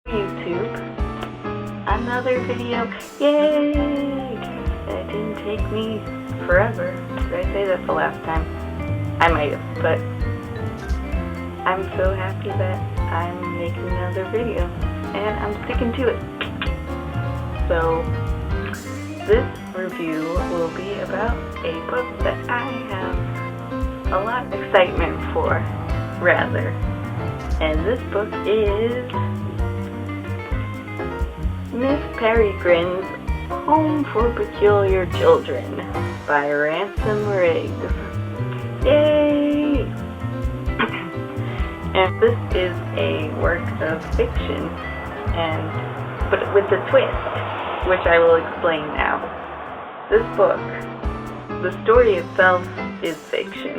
YouTube, another video. Yay! It didn't take me forever. Did I say that the last time? I might have, but I'm so happy that I'm making another video and I'm sticking to it. So this review will be about a book that I have a lot of excitement for, rather. And this book is Miss Peregrine's Home for Peculiar Children by Ransom Riggs. Yay! And this is a work of fiction, but with a twist, which I will explain now. This book, the story itself is fiction,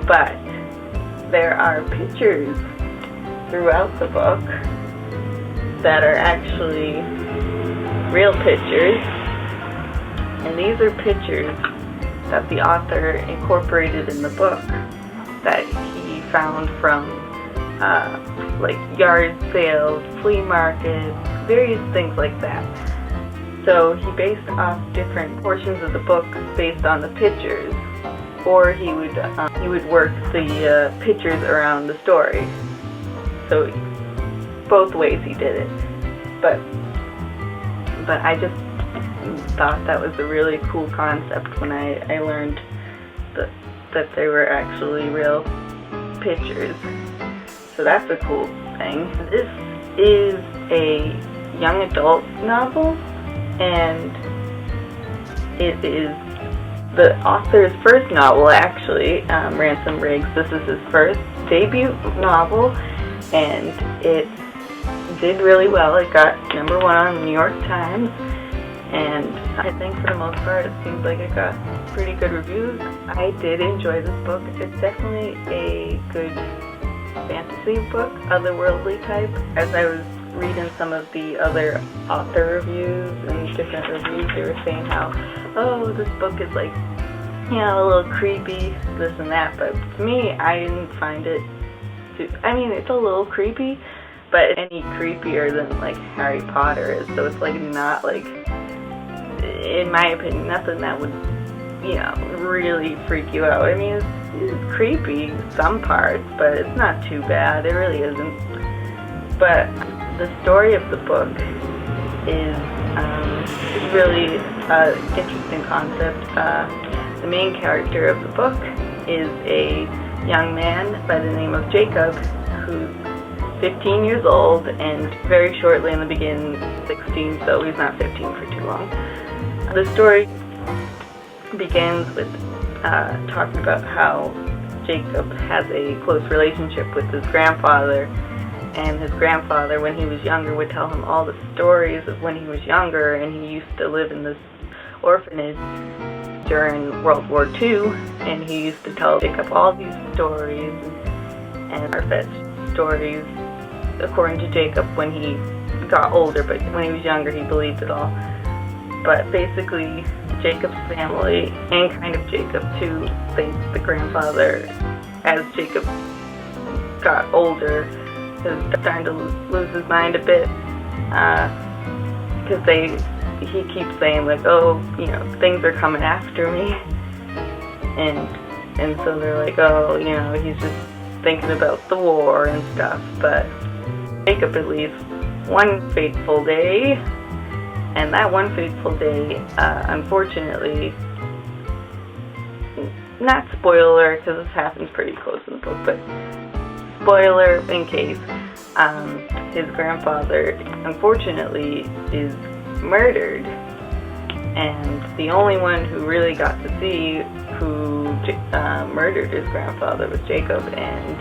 but there are pictures throughout the book that are actually real pictures, and these are pictures that the author incorporated in the book that he found from like yard sales, flea markets, various things like that. So he based off different portions of the book based on the pictures, or he would work the pictures around the story. So both ways he did it, but I just thought that was a really cool concept when I learned that they were actually real pictures. So that's a cool thing. This is a young adult novel, and it is the author's first novel, actually. Ransom Riggs, this is his first debut novel, and it did really well. It got #1 on the New York Times, and I think for the most part it seems like it got pretty good reviews. I did enjoy this book. It's definitely a good fantasy book, otherworldly type. As I was reading some of the other author reviews and different reviews, they were saying how, oh, this book is like, you know, a little creepy, this and that, but to me, I didn't find it I mean, it's a little creepy, but any creepier than like Harry Potter is, so it's like not like, in my opinion, nothing that would, you know, really freak you out. I mean, it's creepy some parts, but it's not too bad. It really isn't. But the story of the book is really an interesting concept. The main character of the book is a young man by the name of Jacob, who's 15 years old, and very shortly in the beginning 16, so he's not 15 for too long. The story begins with talking about how Jacob has a close relationship with his grandfather, and his grandfather, when he was younger, would tell him all the stories of when he was younger, and he used to live in this orphanage during World War II, and he used to tell Jacob all these stories and far-fetched stories according to Jacob when he got older, but when he was younger he believed it all. But basically Jacob's family, and kind of Jacob too, thinks the grandfather, as Jacob got older, is starting to lose his mind a bit, because he keeps saying like, oh, you know, things are coming after me, and so they're like, oh, you know, he's just thinking about the war and stuff. But Jacob, at least one fateful day, and that one fateful day, unfortunately, not spoiler because this happens pretty close in the book, but spoiler in case, his grandfather unfortunately is murdered, and the only one who really got to see who murdered his grandfather was Jacob, and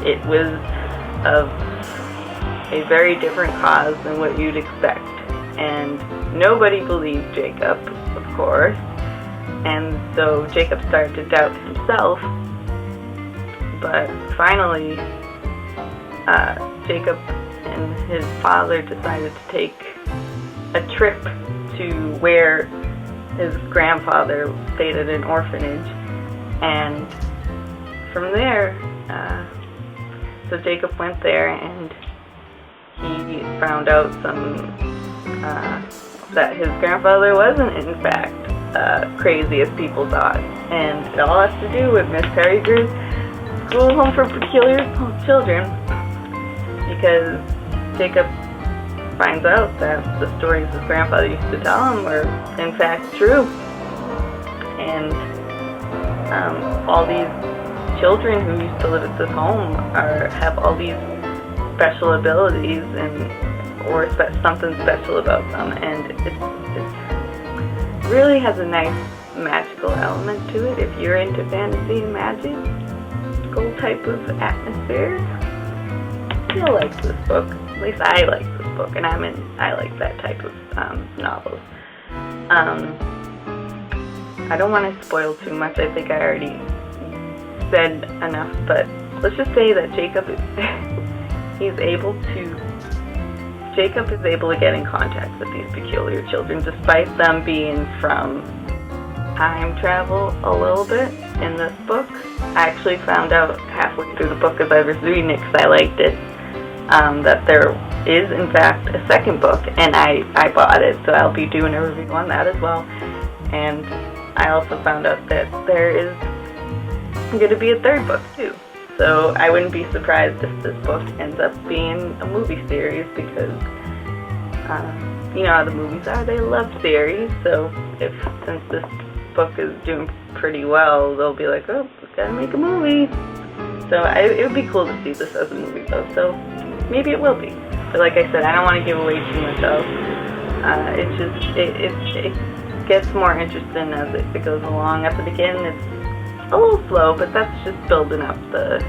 it was of a very different cause than what you'd expect, and nobody believed Jacob, of course, and so Jacob started to doubt himself. But finally Jacob and his father decided to take a trip to where his grandfather stayed at an orphanage, and from there, so Jacob went there, and he found out that his grandfather wasn't in fact crazy as people thought, and it all has to do with Miss Peregrine's school home for peculiar children, because Jacob finds out that the stories his grandfather used to tell him were in fact true, and all these children who used to live at this home have all these special abilities or something special about them, and it really has a nice magical element to it. If you're into fantasy and magical type of atmosphere, you'll like this book. At least I like this book, and I like that type of novels. I don't want to spoil too much. I think I already said enough, but let's just say that Jacob is able to get in contact with these peculiar children, despite them being from time travel a little bit in this book. I actually found out halfway through the book as I was reading it, because I liked it, that there is in fact a second book, and I bought it, so I'll be doing a review on that as well. And I also found out that there is going to be a third book too. So I wouldn't be surprised if this book ends up being a movie series, because you know how the movies are, they love series. So since this book is doing pretty well, they'll be like, oh, we gotta make a movie. So it would be cool to see this as a movie though, so maybe it will be. But like I said, I don't want to give away too much else. It gets more interesting as it goes along. At the beginning it's a little slow, but that's just building up the,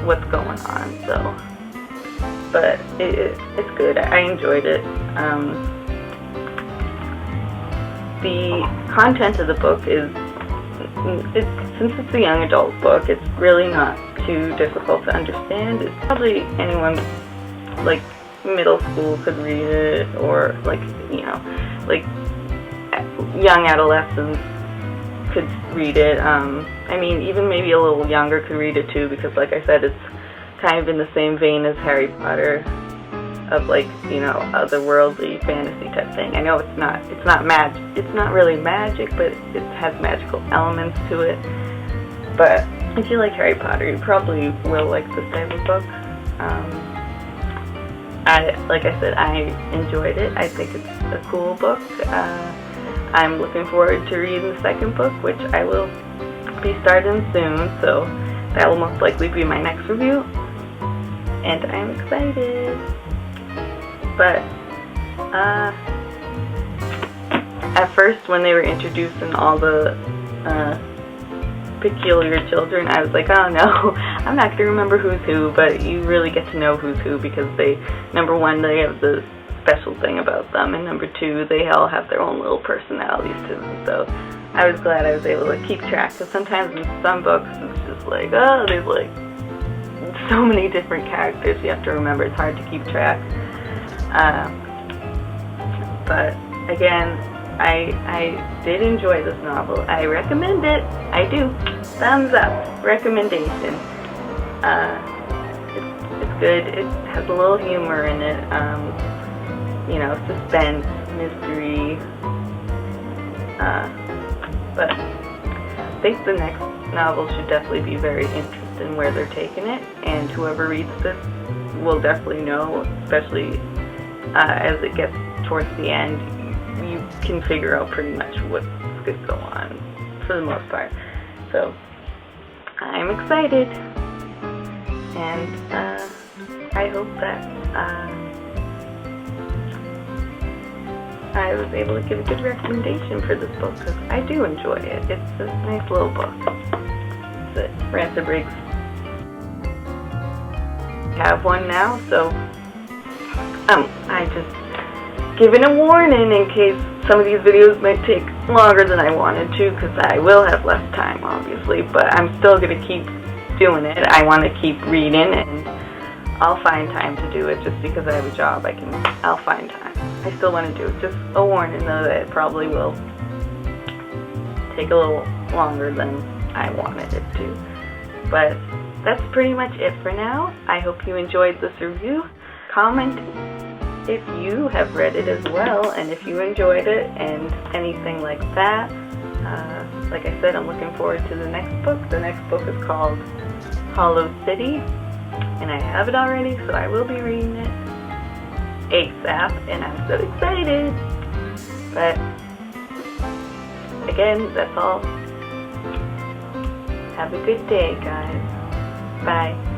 what's going on. So, but it's good. I enjoyed it. The content of the book since it's a young adult book, it's really not too difficult to understand. It's probably anyone like middle school could read it, or like young adolescents could read it. I mean, even maybe a little younger could read it too, because like I said, it's kind of in the same vein as Harry Potter, of like, otherworldly fantasy type thing. I know it's not really magic, but it has magical elements to it. But if you like Harry Potter, you probably will like this type of book. Like I said, I enjoyed it. I think it's a cool book. I'm looking forward to reading the second book, which I will be starting soon, so that will most likely be my next review, and I'm excited. But at first, when they were introducing all the peculiar children, I was like, oh no, I'm not going to remember who's who, but you really get to know who's who, because number one, they have the special thing about them, and number two, they all have their own little personalities to them. So I was glad I was able to keep track, because sometimes in some books it's just like, oh, there's like so many different characters you have to remember. It's hard to keep track. But again, I did enjoy this novel. I recommend it. I do. Thumbs up. Recommendation. It's good. It has a little humor in it. Suspense, mystery. But I think the next novel should definitely be very interesting where they're taking it, and whoever reads this will definitely know, especially as it gets towards the end, you can figure out pretty much what's going to go on for the most part. So I'm excited, and I hope that I was able to give a good recommendation for this book, because I do enjoy it. It's a nice little book. It's a Ransom Briggs. I have one now, so I just giving a warning in case some of these videos might take longer than I wanted to, because I will have less time, obviously, but I'm still going to keep doing it. I want to keep reading, and I'll find time to do it. Just because I have a job, I'll find time. I still want to do it. Just a warning, though, that it probably will take a little longer than I wanted it to. But that's pretty much it for now. I hope you enjoyed this review. comment if you have read it as well, and if you enjoyed it, and anything like that. Like I said, I'm looking forward to the next book. The next book is called Hollow City, and I have it already, so I will be reading it ASAP, and I'm so excited. But again, that's all. Have a good day, guys. Bye.